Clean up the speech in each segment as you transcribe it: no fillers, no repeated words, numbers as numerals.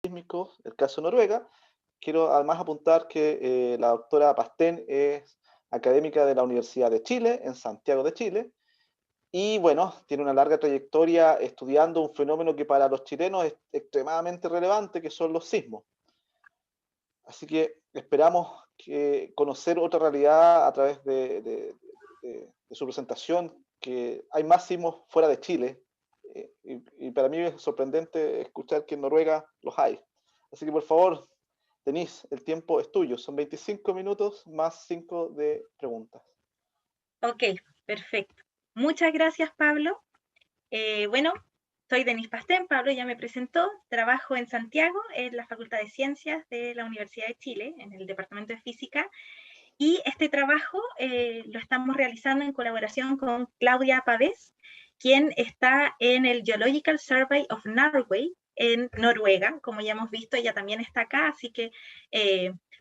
sísmicos, el caso Noruega. Quiero además apuntar que la doctora Pastén es académica de la Universidad de Chile, en Santiago de Chile, y bueno, tiene una larga trayectoria estudiando un fenómeno que para los chilenos es extremadamente relevante, que son los sismos. Así que esperamos conocer otra realidad a través de su presentación, que hay más sismos fuera de Chile, y para mí es sorprendente escuchar que en Noruega los hay. Así que por favor, Denise, el tiempo es tuyo. Son 25 minutos más 5 de preguntas. Ok, perfecto. Muchas gracias, Pablo. Bueno, soy Denise Pastén, Pablo ya me presentó, trabajo en Santiago, en la Facultad de Ciencias de la Universidad de Chile, en el Departamento de Física, y este trabajo lo estamos realizando en colaboración con Claudia Pavés, quien está en el Geological Survey of Norway, en Noruega. Como ya hemos visto, ella también está acá, así que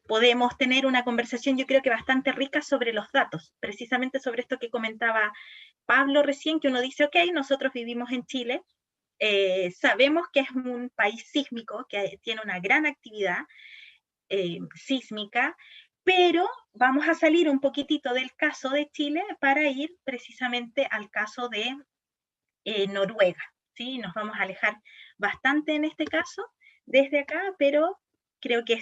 podemos tener una conversación, yo creo que bastante rica, sobre los datos, precisamente sobre esto que comentaba Pablo recién, que uno dice, ok, nosotros vivimos en Chile, sabemos que es un país sísmico, que tiene una gran actividad sísmica, pero vamos a salir un poquitito del caso de Chile para ir precisamente al caso de Noruega, ¿sí? Nos vamos a alejar bastante en este caso desde acá, pero creo que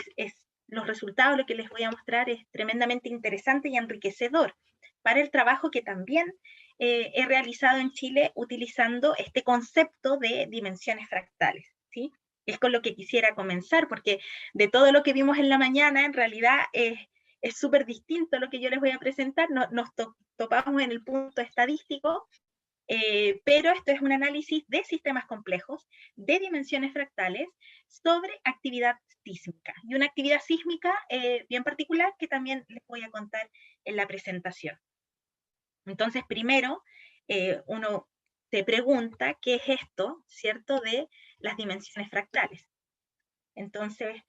los resultados, lo que les voy a mostrar es tremendamente interesante y enriquecedor para el trabajo que también he realizado en Chile utilizando este concepto de dimensiones fractales, ¿sí? Es con lo que quisiera comenzar, porque de todo lo que vimos en la mañana, en realidad es súper distinto lo que yo les voy a presentar. Nos topamos en el punto estadístico, pero esto es un análisis de sistemas complejos, de dimensiones fractales, sobre actividad sísmica. Y una actividad sísmica bien particular que también les voy a contar en la presentación. Entonces, primero, uno se pregunta qué es esto, ¿cierto?, de las dimensiones fractales. Entonces,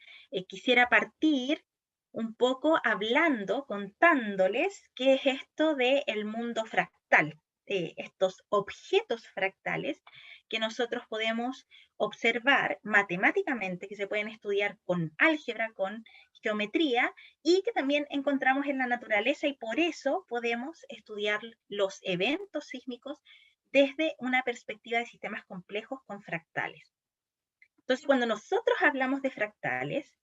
quisiera partir un poco hablando, contándoles qué es esto del mundo fractal, estos objetos fractales que nosotros podemos observar matemáticamente, que se pueden estudiar con álgebra, con geometría, y que también encontramos en la naturaleza, y por eso podemos estudiar los eventos sísmicos desde una perspectiva de sistemas complejos con fractales. Entonces, cuando nosotros hablamos de fractales,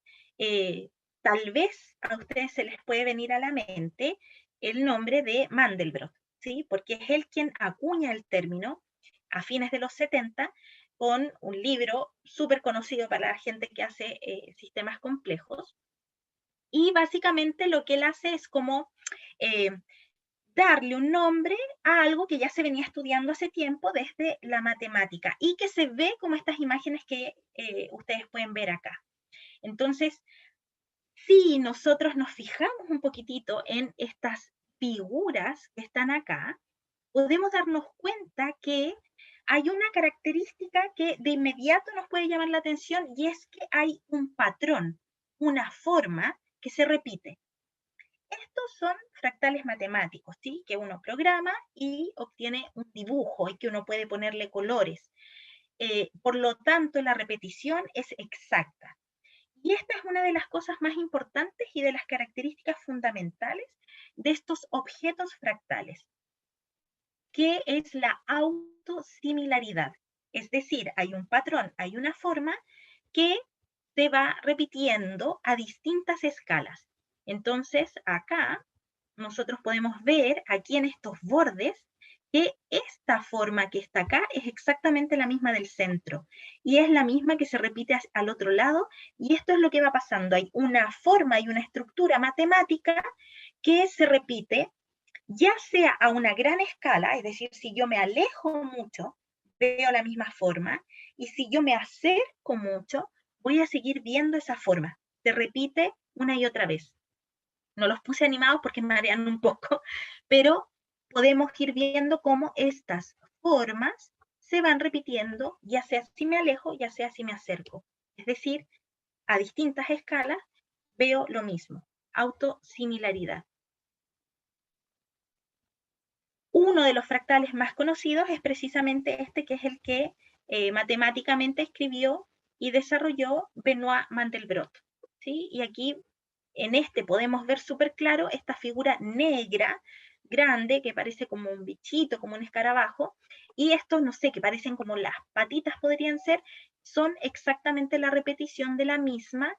tal vez a ustedes se les puede venir a la mente el nombre de Mandelbrot, ¿sí? Porque es él quien acuña el término a fines de los 70 con un libro súper conocido para la gente que hace sistemas complejos. Y básicamente lo que él hace es como eh, darle un nombre a algo que ya se venía estudiando hace tiempo desde la matemática y que se ve como estas imágenes que ustedes pueden ver acá. Entonces, si nosotros nos fijamos un poquitito en estas figuras que están acá, podemos darnos cuenta que hay una característica que de inmediato nos puede llamar la atención, y es que hay un patrón, una forma que se repite. Estos son fractales matemáticos, ¿sí? Que uno programa y obtiene un dibujo y que uno puede ponerle colores. Por lo tanto, la repetición es exacta. Y esta es una de las cosas más importantes y de las características fundamentales de estos objetos fractales, que es la autosimilaridad. Es decir, hay un patrón, hay una forma que se va repitiendo a distintas escalas. Entonces, acá nosotros podemos ver aquí en estos bordes que esta forma que está acá es exactamente la misma del centro y es la misma que se repite al otro lado, y esto es lo que va pasando. Hay una forma y una estructura matemática que se repite, ya sea a una gran escala, es decir, si yo me alejo mucho, veo la misma forma, y si yo me acerco mucho, voy a seguir viendo esa forma. Se repite una y otra vez. No los puse animados porque marean un poco, pero podemos ir viendo cómo estas formas se van repitiendo, ya sea si me alejo, ya sea si me acerco. Es decir, a distintas escalas veo lo mismo, autosimilaridad. Uno de los fractales más conocidos es precisamente este, que es el que matemáticamente escribió y desarrolló Benoit Mandelbrot, ¿sí? Y aquí en este podemos ver súper claro esta figura negra, grande, que parece como un bichito, como un escarabajo, y estos, no sé, que parecen como las patitas podrían ser, son exactamente la repetición de la misma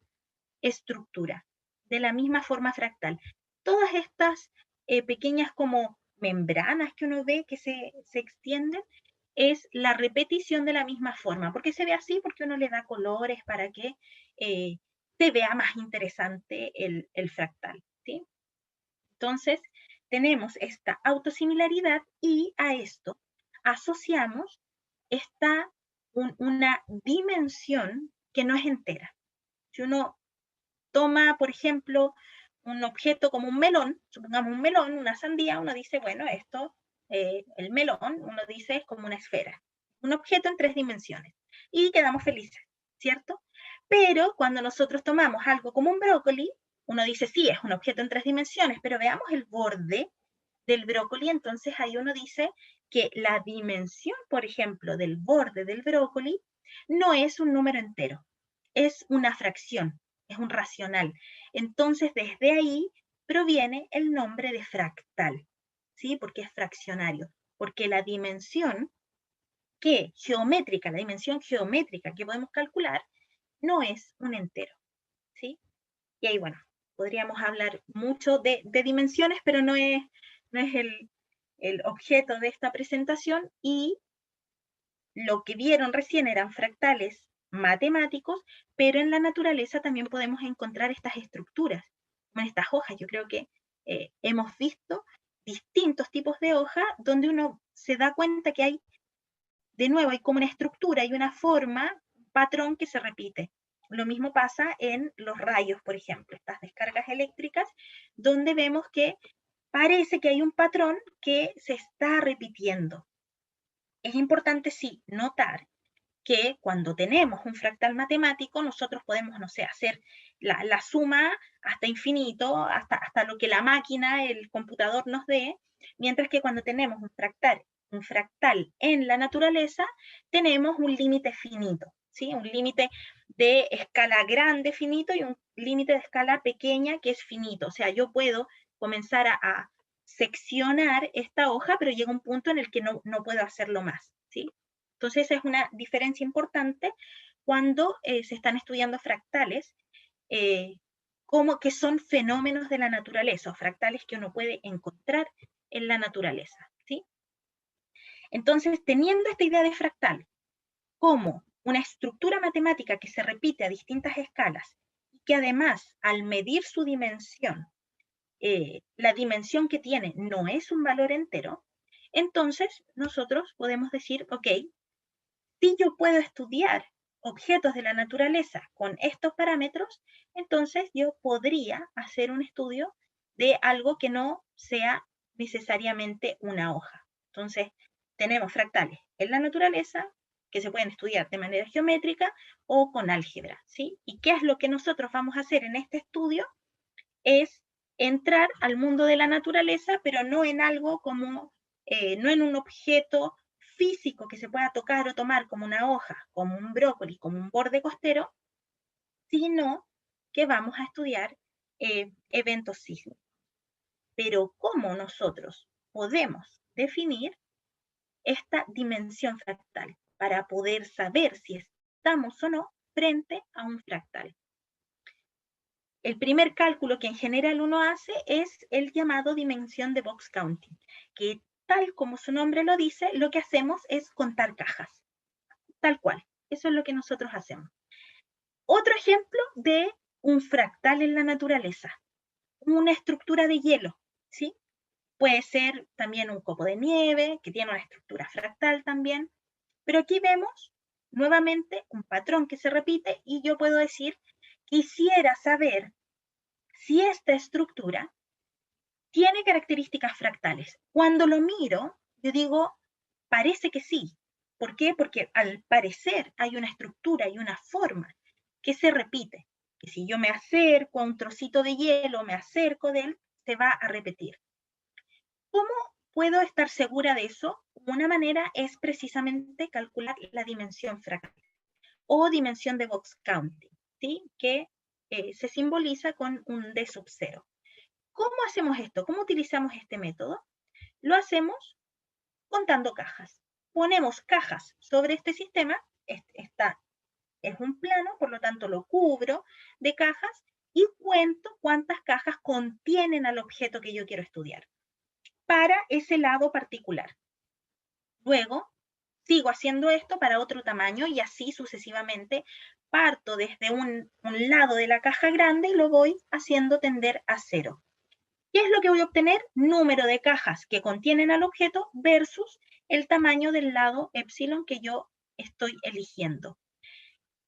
estructura, de la misma forma fractal. Todas estas pequeñas como membranas que uno ve que se extienden, es la repetición de la misma forma. ¿Por qué se ve así? Porque uno le da colores para que eh, se vea más interesante el fractal, ¿sí? Entonces, tenemos esta autosimilaridad y a esto asociamos una dimensión que no es entera. Si uno toma, por ejemplo, un objeto como un melón, supongamos un melón, una sandía, uno dice, bueno, esto, el melón, uno dice es como una esfera, un objeto en 3 dimensiones. Y quedamos felices, ¿cierto? Pero cuando nosotros tomamos algo como un brócoli, uno dice, sí, es un objeto en 3 dimensiones, pero veamos el borde del brócoli, entonces ahí uno dice que la dimensión, por ejemplo, del borde del brócoli no es un número entero, es una fracción, es un racional. Entonces, desde ahí proviene el nombre de fractal, ¿sí? Porque es fraccionario, porque la dimensión la dimensión geométrica que podemos calcular, no es un entero, ¿sí? Y ahí, bueno, podríamos hablar mucho de dimensiones, pero no es el objeto de esta presentación, y lo que vieron recién eran fractales matemáticos, pero en la naturaleza también podemos encontrar estas estructuras, como en estas hojas. Yo creo que hemos visto distintos tipos de hojas donde uno se da cuenta que hay, de nuevo, hay como una estructura y una forma, un patrón que se repite. Lo mismo pasa en los rayos, por ejemplo, estas descargas eléctricas, donde vemos que parece que hay un patrón que se está repitiendo. Es importante, sí, notar que cuando tenemos un fractal matemático, nosotros podemos, no sé, hacer la suma hasta infinito, hasta lo que la máquina, el computador nos dé, mientras que cuando tenemos un fractal en la naturaleza, tenemos un límite finito, ¿sí? Un límite de escala grande finito y un límite de escala pequeña que es finito. O sea, yo puedo comenzar a seccionar esta hoja, pero llega un punto en el que no puedo hacerlo más, ¿sí? Entonces, esa es una diferencia importante cuando se están estudiando fractales, como que son fenómenos de la naturaleza, o fractales que uno puede encontrar en la naturaleza, ¿sí? Entonces, teniendo esta idea de fractal como una estructura matemática que se repite a distintas escalas, y que además, al medir su dimensión, la dimensión que tiene no es un valor entero, entonces nosotros podemos decir, ok, si yo puedo estudiar objetos de la naturaleza con estos parámetros, entonces yo podría hacer un estudio de algo que no sea necesariamente una hoja. Entonces, tenemos fractales en la naturaleza que se pueden estudiar de manera geométrica o con álgebra, ¿sí? ¿Y qué es lo que nosotros vamos a hacer en este estudio? Es entrar al mundo de la naturaleza, pero no en algo como, no en un objeto físico que se pueda tocar o tomar como una hoja, como un brócoli, como un borde costero, sino que vamos a estudiar eventos sísmicos. Pero ¿cómo nosotros podemos definir esta dimensión fractal para poder saber si estamos o no frente a un fractal? El primer cálculo que en general uno hace es el llamado dimensión de box counting, que tal como su nombre lo dice, lo que hacemos es contar cajas, tal cual. Eso es lo que nosotros hacemos. Otro ejemplo de un fractal en la naturaleza, una estructura de hielo, ¿sí? Puede ser también un copo de nieve, que tiene una estructura fractal también, pero aquí vemos nuevamente un patrón que se repite y yo puedo decir, quisiera saber si esta estructura tiene características fractales. Cuando lo miro, yo digo, parece que sí. ¿Por qué? Porque al parecer hay una estructura y una forma que se repite, que si yo me acerco a un trocito de hielo, me acerco de él, se va a repetir. ¿Cómo puedo estar segura de eso? Una manera es precisamente calcular la dimensión fractal. o dimensión de box counting, ¿sí? Que se simboliza con un D sub 0. ¿Cómo hacemos esto? ¿Cómo utilizamos este método? Lo hacemos contando cajas. Ponemos cajas sobre este sistema, esta es un plano, por lo tanto lo cubro de cajas y cuento cuántas cajas contienen al objeto que yo quiero estudiar para ese lado particular. Luego, sigo haciendo esto para otro tamaño y así sucesivamente. Parto desde un lado de la caja grande y lo voy haciendo tender a 0. ¿Qué es lo que voy a obtener? Número de cajas que contienen al objeto versus el tamaño del lado epsilon que yo estoy eligiendo.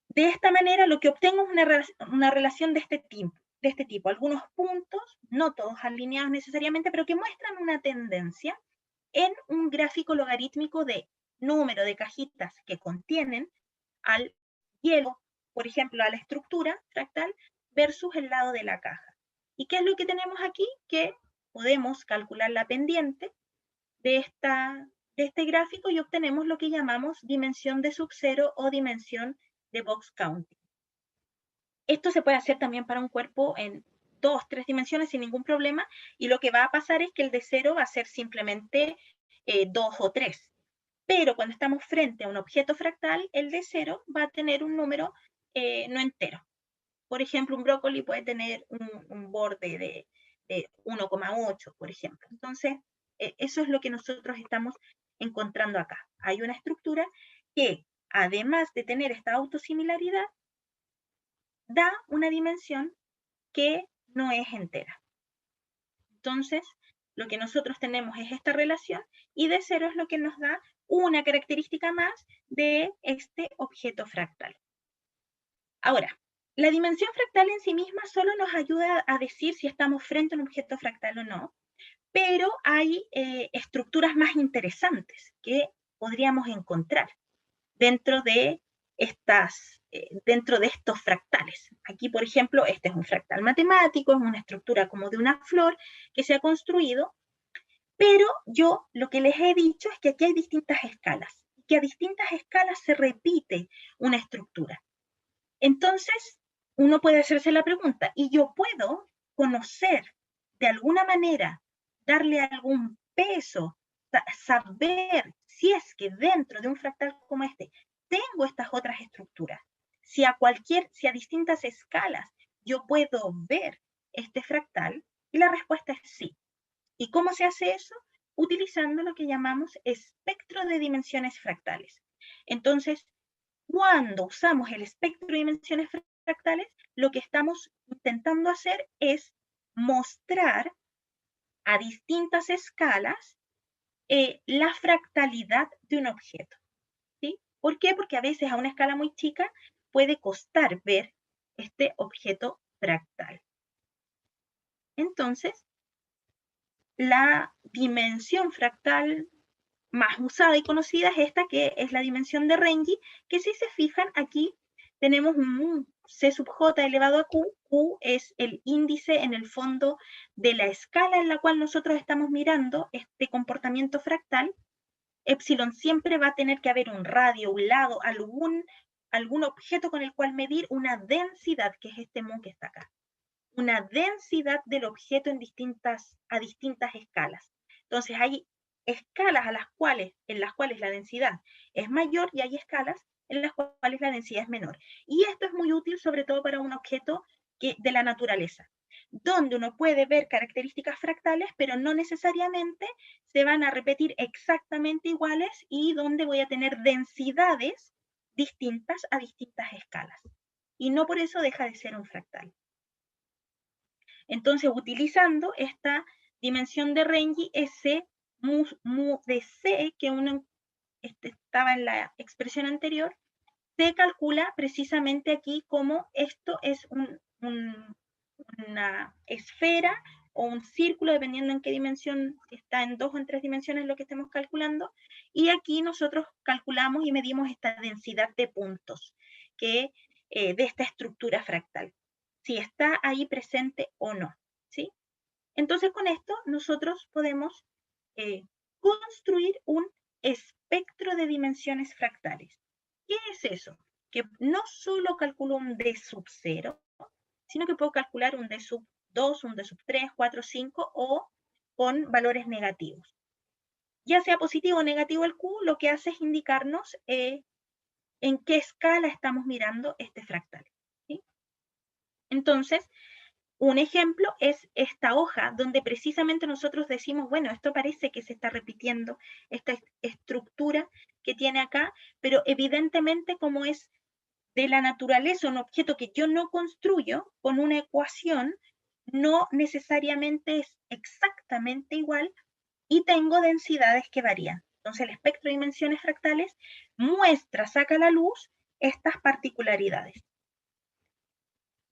De esta manera lo que obtengo es una relación de este tipo. Algunos puntos, no todos alineados necesariamente, pero que muestran una tendencia en un gráfico logarítmico de número de cajitas que contienen al hielo, por ejemplo, a la estructura fractal versus el lado de la caja. ¿Y qué es lo que tenemos aquí? Que podemos calcular la pendiente de este gráfico y obtenemos lo que llamamos dimensión de sub 0 o dimensión de box counting. Esto se puede hacer también para un cuerpo en 2, 3 dimensiones sin ningún problema, y lo que va a pasar es que el de 0 va a ser simplemente 2 o 3. Pero cuando estamos frente a un objeto fractal, el de 0 va a tener un número no entero. Por ejemplo, un brócoli puede tener un borde de 1,8, por ejemplo. Entonces, eso es lo que nosotros estamos encontrando acá. Hay una estructura que, además de tener esta autosimilaridad, da una dimensión que no es entera. Entonces, lo que nosotros tenemos es esta relación y de 0 es lo que nos da una característica más de este objeto fractal. Ahora, la dimensión fractal en sí misma solo nos ayuda a decir si estamos frente a un objeto fractal o no, pero hay estructuras más interesantes que podríamos encontrar dentro de estos fractales. Aquí, por ejemplo, este es un fractal matemático, es una estructura como de una flor que se ha construido, pero yo lo que les he dicho es que aquí hay distintas escalas, que a distintas escalas se repite una estructura. Entonces, uno puede hacerse la pregunta, ¿y yo puedo conocer de alguna manera, darle algún peso, saber si es que dentro de un fractal como este tengo estas otras estructuras? Si a distintas escalas yo puedo ver este fractal, y la respuesta es sí. ¿Y cómo se hace eso? Utilizando lo que llamamos espectro de dimensiones fractales. Entonces, cuando usamos el espectro de dimensiones fractales, lo que estamos intentando hacer es mostrar a distintas escalas la fractalidad de un objeto. ¿Sí? ¿Por qué? Porque a veces a una escala muy chica puede costar ver este objeto fractal. Entonces, la dimensión fractal más usada y conocida es esta, que es la dimensión de Renyi, que si se fijan aquí tenemos un C sub j elevado a q. Q es el índice en el fondo de la escala en la cual nosotros estamos mirando este comportamiento fractal. Epsilon siempre va a tener que haber un radio, un lado, algún objeto con el cual medir una densidad, que es este mu que está acá. Una densidad del objeto a distintas escalas. Entonces hay escalas en las cuales la densidad es mayor y hay escalas en las cuales la densidad es menor. Y esto es muy útil sobre todo para un objeto de la naturaleza, donde uno puede ver características fractales, pero no necesariamente se van a repetir exactamente iguales y donde voy a tener densidades distintas a distintas escalas. Y no por eso deja de ser un fractal. Entonces, utilizando esta dimensión de Renyi, ese mu de C, que uno estaba en la expresión anterior, se calcula precisamente aquí como esto es una esfera o un círculo, dependiendo en qué dimensión, está en 2 o en 3 dimensiones lo que estemos calculando, y aquí nosotros calculamos y medimos esta densidad de puntos de esta estructura fractal, si está ahí presente o no, ¿sí? Entonces con esto nosotros podemos construir un espectro de dimensiones fractales. ¿Qué es eso? que no solo calculo un D sub 0, sino que puedo calcular un D sub 2, un D sub 3, 4, 5 o con valores negativos. Ya sea positivo o negativo el Q, lo que hace es indicarnos en qué escala estamos mirando este fractal, ¿sí? Entonces, un ejemplo es esta hoja, donde precisamente nosotros decimos, bueno, esto parece que se está repitiendo, esta estructura que tiene acá, pero evidentemente como es de la naturaleza un objeto que yo no construyo con una ecuación, no necesariamente es exactamente igual y tengo densidades que varían. Entonces el espectro de dimensiones fractales muestra, saca a la luz estas particularidades.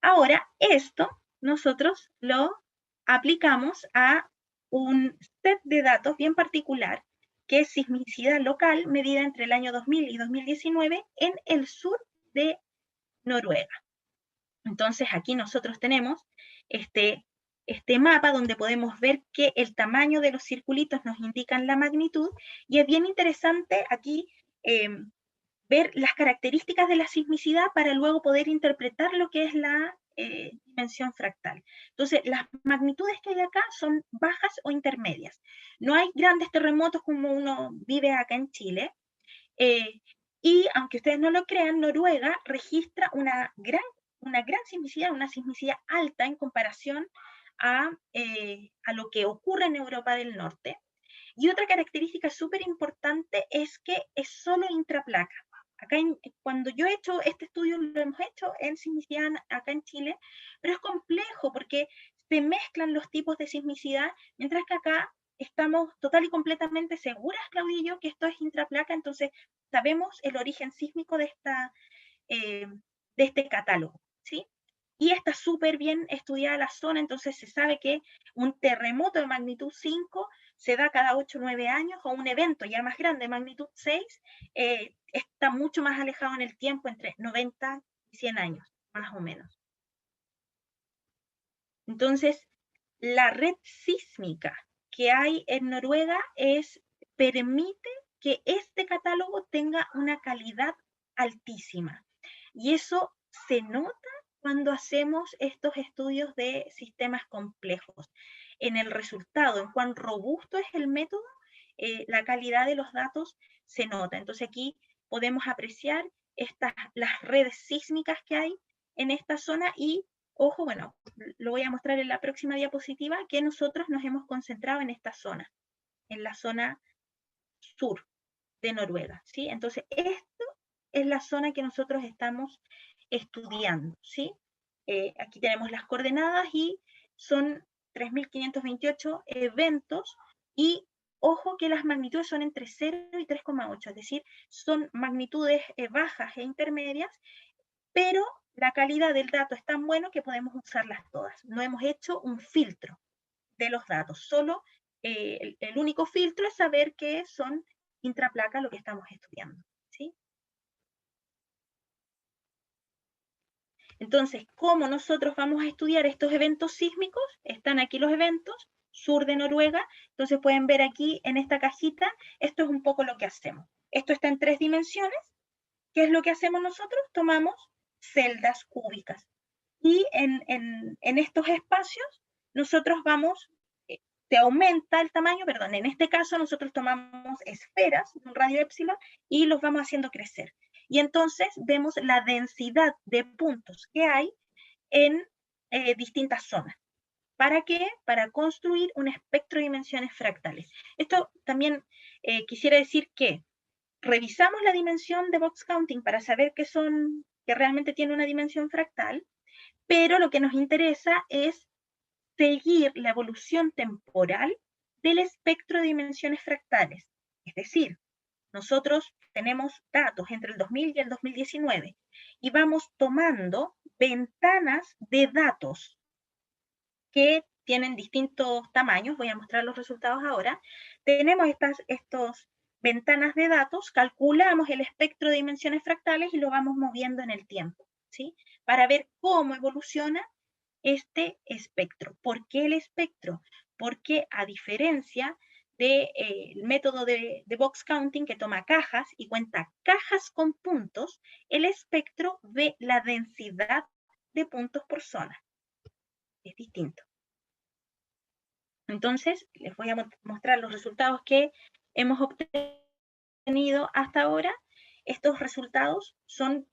Ahora, esto nosotros lo aplicamos a un set de datos bien particular, que es sismicidad local medida entre el año 2000 y 2019 en el sur de Noruega. Entonces aquí nosotros tenemos este mapa donde podemos ver que el tamaño de los circulitos nos indican la magnitud, y es bien interesante aquí ver las características de la sismicidad para luego poder interpretar lo que es la dimensión fractal. Entonces, las magnitudes que hay acá son bajas o intermedias. No hay grandes terremotos como uno vive acá en Chile, y aunque ustedes no lo crean, Noruega registra una gran sismicidad, una sismicidad alta en comparación a lo que ocurre en Europa del Norte. Y otra característica súper importante es que es solo intraplaca. Acá cuando yo he hecho este estudio, lo hemos hecho en sismicidad acá en Chile, pero es complejo porque se mezclan los tipos de sismicidad, mientras que acá estamos total y completamente seguras, Claudillo, que esto es intraplaca, entonces sabemos el origen sísmico de este catálogo, ¿sí? Y está súper bien estudiada la zona, entonces se sabe que un terremoto de magnitud 5 se da cada 8 o 9 años, o un evento ya más grande, magnitud 6, está mucho más alejado en el tiempo, entre 90 y 100 años, más o menos. Entonces, la red sísmica que hay en Noruega permite que este catálogo tenga una calidad altísima. Y eso se nota cuando hacemos estos estudios de sistemas complejos. En el resultado, en cuán robusto es el método, la calidad de los datos se nota. Entonces aquí podemos apreciar las redes sísmicas que hay en esta zona y, ojo, bueno, lo voy a mostrar en la próxima diapositiva, que nosotros nos hemos concentrado en esta zona, en la zona sur de Noruega, ¿sí? Entonces, esto es la zona que nosotros estamos estudiando, ¿sí? Aquí tenemos las coordenadas y son 3.528 eventos, y ojo que las magnitudes son entre 0 y 3,8, es decir, son magnitudes bajas e intermedias, pero la calidad del dato es tan bueno que podemos usarlas todas. No hemos hecho un filtro de los datos, solo el único filtro es saber que son intraplaca lo que estamos estudiando, ¿sí? Entonces, ¿cómo nosotros vamos a estudiar estos eventos sísmicos? Están aquí los eventos, sur de Noruega, entonces pueden ver aquí en esta cajita, esto es un poco lo que hacemos. Esto está en 3 dimensiones. ¿Qué es lo que hacemos nosotros? Tomamos celdas cúbicas. Y en estos espacios, nosotros vamos, se aumenta el tamaño, perdón, en este caso nosotros tomamos esferas de un radio épsilon y los vamos haciendo crecer. Y entonces vemos la densidad de puntos que hay en distintas zonas. ¿Para qué? Para construir un espectro de dimensiones fractales. Esto también quisiera decir que revisamos la dimensión de box counting para saber que realmente tiene una dimensión fractal, pero lo que nos interesa es seguir la evolución temporal del espectro de dimensiones fractales. Es decir, nosotros tenemos datos entre el 2000 y el 2019 y vamos tomando ventanas de datos que tienen distintos tamaños. Voy a mostrar los resultados ahora. Tenemos estas ventanas de datos, calculamos el espectro de dimensiones fractales y lo vamos moviendo en el tiempo, ¿sí? Para ver cómo evoluciona este espectro. ¿Por qué el espectro? Porque a diferencia del método de box counting, que toma cajas y cuenta cajas con puntos, el espectro ve la densidad de puntos por zona. Es distinto. Entonces, les voy a mostrar los resultados que hemos obtenido hasta ahora. Estos resultados son,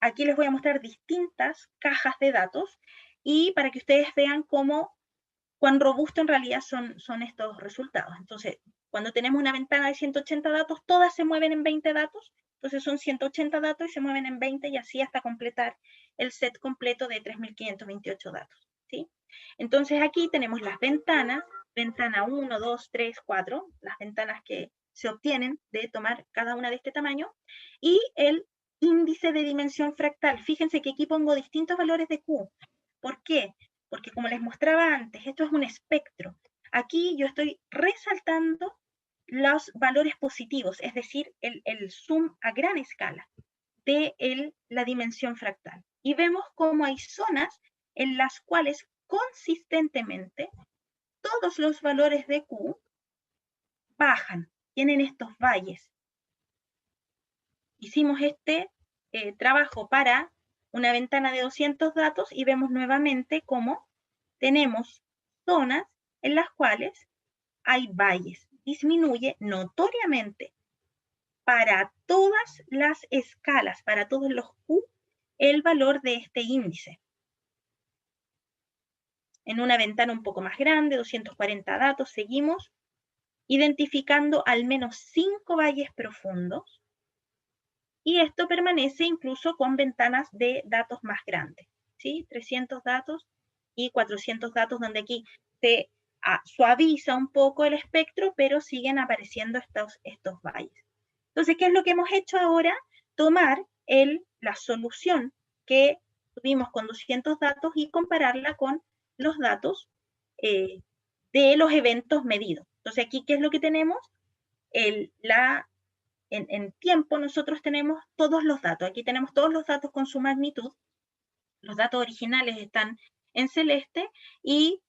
aquí les voy a mostrar distintas cajas de datos, y para que ustedes vean cuán robusto en realidad son estos resultados. Entonces, cuando tenemos una ventana de 180 datos, todas se mueven en 20 datos, entonces son 180 datos y se mueven en 20, y así hasta completar el set completo de 3.528 datos, ¿sí? Entonces aquí tenemos las ventanas, ventana 1, 2, 3, 4, las ventanas que se obtienen de tomar cada una de este tamaño, y el índice de dimensión fractal. Fíjense que aquí pongo distintos valores de Q. ¿Por qué? Porque como les mostraba antes, esto es un espectro. Aquí yo estoy resaltando los valores positivos, es decir, el zoom a gran escala de la dimensión fractal. Y vemos cómo hay zonas en las cuales consistentemente todos los valores de Q bajan, tienen estos valles. Hicimos este trabajo para una ventana de 200 datos y vemos nuevamente cómo tenemos zonas en las cuales hay valles. Disminuye notoriamente para todas las escalas, para todos los Q, el valor de este índice. En una ventana un poco más grande, 240 datos, seguimos identificando al menos 5 valles profundos, y esto permanece incluso con ventanas de datos más grandes, ¿sí? 300 datos y 400 datos, donde aquí se suaviza un poco el espectro, pero siguen apareciendo estos valles. Entonces, ¿qué es lo que hemos hecho ahora? Tomar la solución que tuvimos con 200 datos y compararla con los datos de los eventos medidos. Entonces, aquí, ¿qué es lo que tenemos? En tiempo nosotros tenemos todos los datos. Aquí tenemos todos los datos con su magnitud. Los datos originales están en celeste, y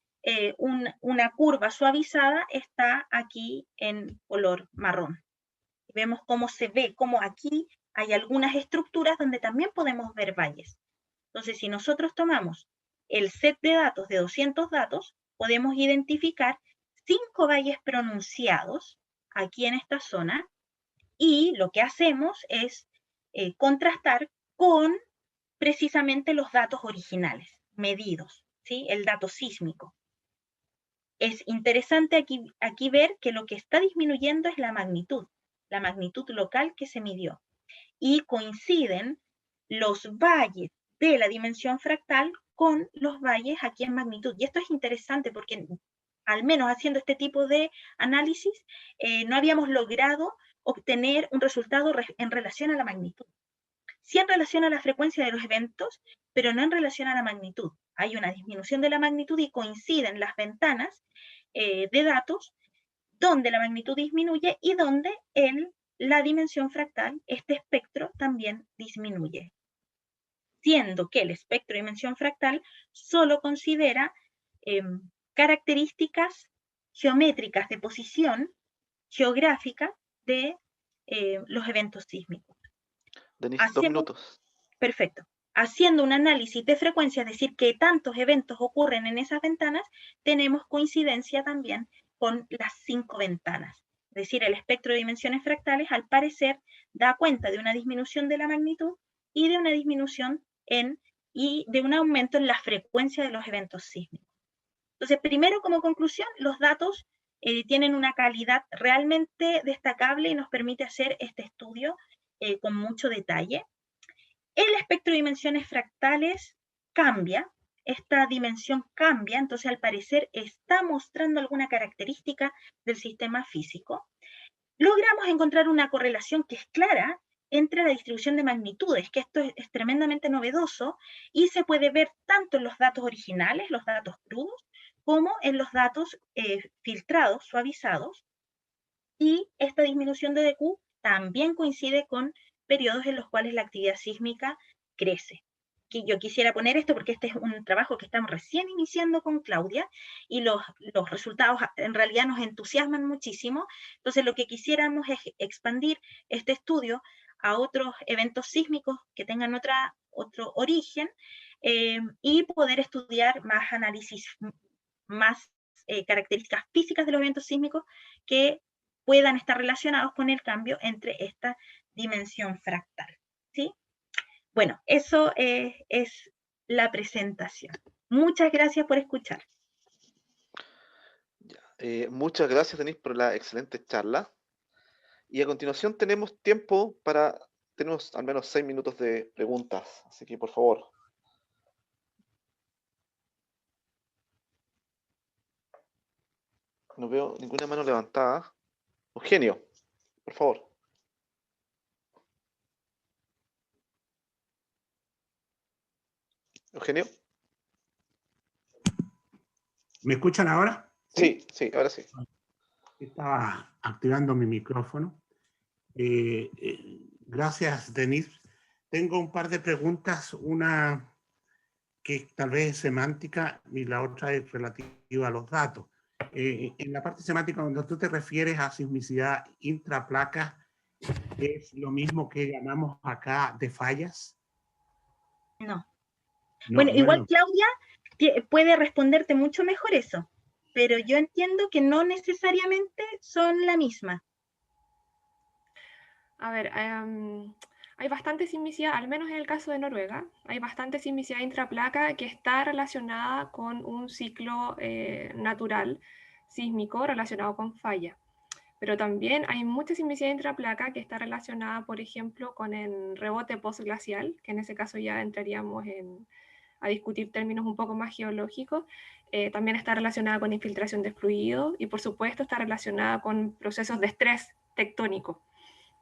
una curva suavizada está aquí en color marrón. Vemos cómo se ve, cómo aquí hay algunas estructuras donde también podemos ver valles. Entonces, si nosotros tomamos el set de datos de 200 datos, podemos identificar 5 valles pronunciados aquí en esta zona, y lo que hacemos es contrastar con precisamente los datos originales, medidos, ¿sí? El dato sísmico. Es interesante aquí ver que lo que está disminuyendo es la magnitud local que se midió. Y coinciden los valles de la dimensión fractal con los valles aquí en magnitud. Y esto es interesante porque, al menos haciendo este tipo de análisis, no habíamos logrado obtener un resultado en relación a la magnitud. Sí en relación a la frecuencia de los eventos, pero no en relación a la magnitud. Hay una disminución de la magnitud y coinciden las ventanas de datos donde la magnitud disminuye y donde la dimensión fractal, este espectro, también disminuye. Siendo que el espectro de dimensión fractal solo considera características geométricas de posición geográfica de los eventos sísmicos. Denise, 2 minutos. Perfecto. Haciendo un análisis de frecuencia, es decir, que tantos eventos ocurren en esas ventanas, tenemos coincidencia también con las 5 ventanas. Es decir, el espectro de dimensiones fractales, al parecer, da cuenta de una disminución de la magnitud y de una disminución y de un aumento en la frecuencia de los eventos sísmicos. Entonces, primero, como conclusión, los datos tienen una calidad realmente destacable y nos permite hacer este estudio con mucho detalle. El espectro de dimensiones fractales cambia, esta dimensión cambia, entonces al parecer está mostrando alguna característica del sistema físico. Logramos encontrar una correlación que es clara entre la distribución de magnitudes, que esto es tremendamente novedoso, y se puede ver tanto en los datos originales, los datos crudos, como en los datos filtrados, suavizados, y esta disminución de DQ también coincide con periodos en los cuales la actividad sísmica crece. yo quisiera poner esto porque este es un trabajo que estamos recién iniciando con Claudia y los resultados en realidad nos entusiasman muchísimo. Entonces lo que quisiéramos es expandir este estudio a otros eventos sísmicos que tengan otro origen y poder estudiar más análisis, más características físicas de los eventos sísmicos que puedan estar relacionados con el cambio entre esta dimensión fractal. ¿Sí? Bueno, eso es la presentación. Muchas gracias por escuchar. Muchas gracias, Denise, por la excelente charla. Y a continuación tenemos tiempo tenemos al menos 6 minutos de preguntas, así que por favor. No veo ninguna mano levantada. Eugenio, por favor. Eugenio. ¿Me escuchan ahora? Sí, sí, ahora sí. Estaba activando mi micrófono. Gracias, Denise. Tengo un par de preguntas, una que tal vez es semántica y la otra es relativa a los datos. En la parte semántica, cuando tú te refieres a sismicidad intraplaca, ¿es lo mismo que llamamos acá de fallas? No. No, Bueno, no igual Claudia puede responderte mucho mejor eso, pero yo entiendo que no necesariamente son la misma. A ver, hay bastante sismicidad, al menos en el caso de Noruega, hay bastante sismicidad intraplaca que está relacionada con un ciclo natural sísmico relacionado con falla. Pero también hay mucha sismicidad intraplaca que está relacionada, por ejemplo, con el rebote postglacial, que en ese caso ya entraríamos a discutir términos un poco más geológicos. También está relacionada con infiltración de fluido y, por supuesto, está relacionada con procesos de estrés tectónico.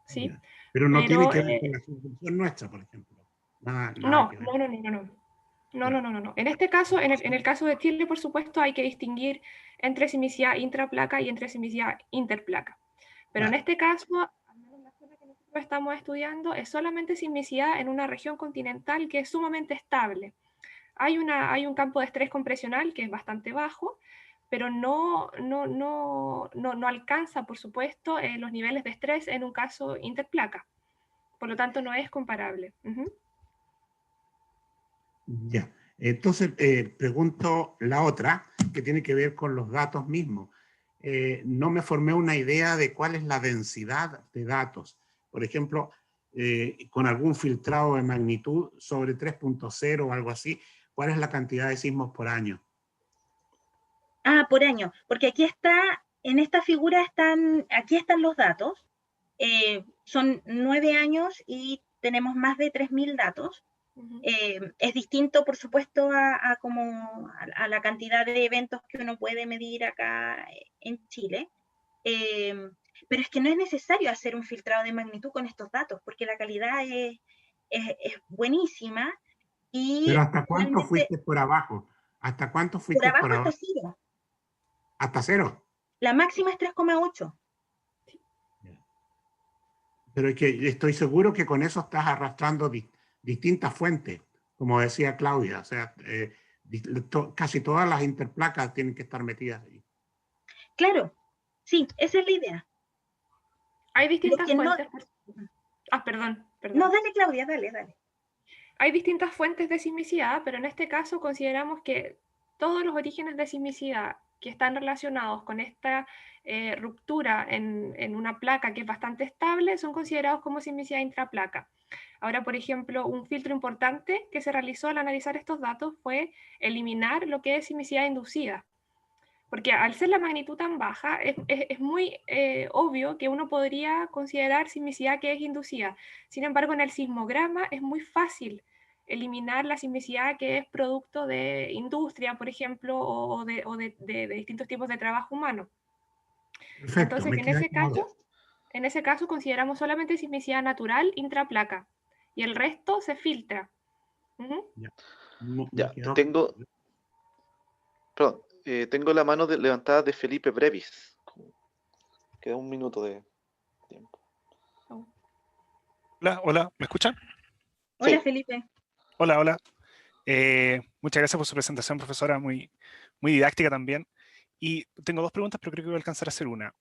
¿Sí? Pero no tiene que ver con la subvención nuestra, por ejemplo. Nada que ver. No. En este caso, en el caso de Chile, por supuesto, hay que distinguir entre sismicidad intraplaca y entre sismicidad interplaca. Pero en este caso, al menos la zona que nosotros estamos estudiando, es solamente sismicidad en una región continental que es sumamente estable. Hay un campo de estrés compresional que es bastante bajo, pero no alcanza, por supuesto, los niveles de estrés en un caso interplaca. Por lo tanto, no es comparable. Ya. Entonces, pregunto la otra, que tiene que ver con los datos mismos. No me formé una idea de cuál es la densidad de datos. Por ejemplo, con algún filtrado de magnitud sobre 3.0 o algo así, ¿cuál es la cantidad de sismos por año? Ah, por año, porque aquí está, en esta figura aquí están los datos. Son 9 años y tenemos más de 3.000 datos. Es distinto, por supuesto, a la cantidad de eventos que uno puede medir acá en Chile. Pero es que no es necesario hacer un filtrado de magnitud con estos datos, porque la calidad es buenísima. Y Pero ¿hasta cuánto realmente, fuiste por abajo? ¿Hasta cuánto por fuiste por abajo hasta abajo? 0. ¿Hasta 0? La máxima es 3,8. Pero es que estoy seguro que con eso estás arrastrando distintas fuentes, como decía Claudia. O sea, casi todas las interplacas tienen que estar metidas ahí. Claro, sí, esa es la idea. Hay distintas fuentes. Perdón. Perdón. No, dale, Claudia, dale. Hay distintas fuentes de sismicidad, pero en este caso consideramos que todos los orígenes de sismicidad que están relacionados con esta ruptura en una placa que es bastante estable son considerados como sismicidad intraplaca. Ahora, por ejemplo, un filtro importante que se realizó al analizar estos datos fue eliminar lo que es sismicidad inducida. Porque al ser la magnitud tan baja, es muy obvio que uno podría considerar sismicidad que es inducida. Sin embargo, en el sismograma es muy fácil eliminar la sismicidad que es producto de industria, por ejemplo, o de distintos tipos de trabajo humano. Perfecto, Entonces, en ese caso consideramos solamente sismicidad natural intraplaca y el resto se filtra. Tengo la mano levantada de Felipe Brevis. Queda un minuto de tiempo. Hola, ¿me escuchan? Hola, Sí. Felipe. Hola. Muchas gracias por su presentación, profesora, muy didáctica también. Y tengo dos preguntas, pero creo que voy a alcanzar a hacer una.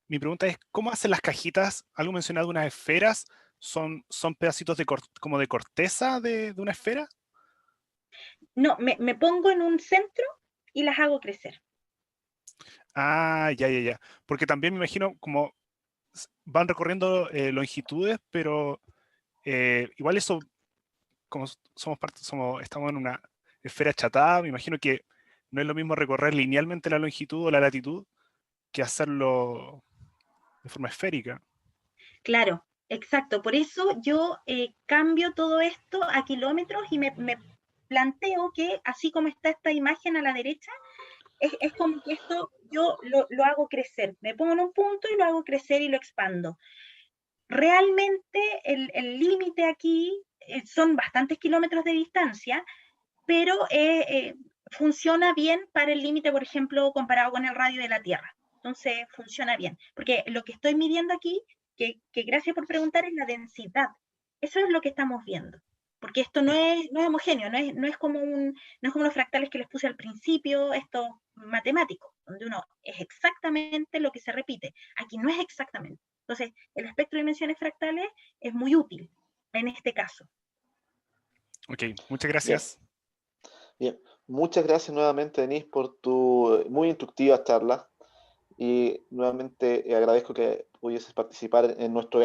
Mi pregunta es, ¿cómo hacen las cajitas? Algo mencionado, unas esferas, ¿son pedacitos como de corteza de una esfera? No, me pongo en un centro y las hago crecer. Ah, ya. Porque también me imagino como van recorriendo longitudes, pero igual eso, como estamos en una esfera achatada, me imagino que no es lo mismo recorrer linealmente la longitud o la latitud que hacerlo de forma esférica. Claro, exacto. Por eso yo cambio todo esto a kilómetros y me planteo que así como está esta imagen a la derecha, es como que esto yo lo hago crecer. Me pongo en un punto y lo hago crecer y lo expando. Realmente el límite aquí son bastantes kilómetros de distancia, pero funciona bien para el límite, por ejemplo, comparado con el radio de la Tierra. Entonces, funciona bien. Porque lo que estoy midiendo aquí, que gracias por preguntar, es la densidad. Eso es lo que estamos viendo. Porque esto no es homogéneo, no es como los fractales que les puse al principio, esto matemático, donde uno es exactamente lo que se repite. Aquí no es exactamente. Entonces, el espectro de dimensiones fractales es muy útil en este caso. Ok, muchas gracias. Bien. Muchas gracias nuevamente, Denise, por tu muy instructiva charla. Y nuevamente agradezco que pudieses participar en nuestro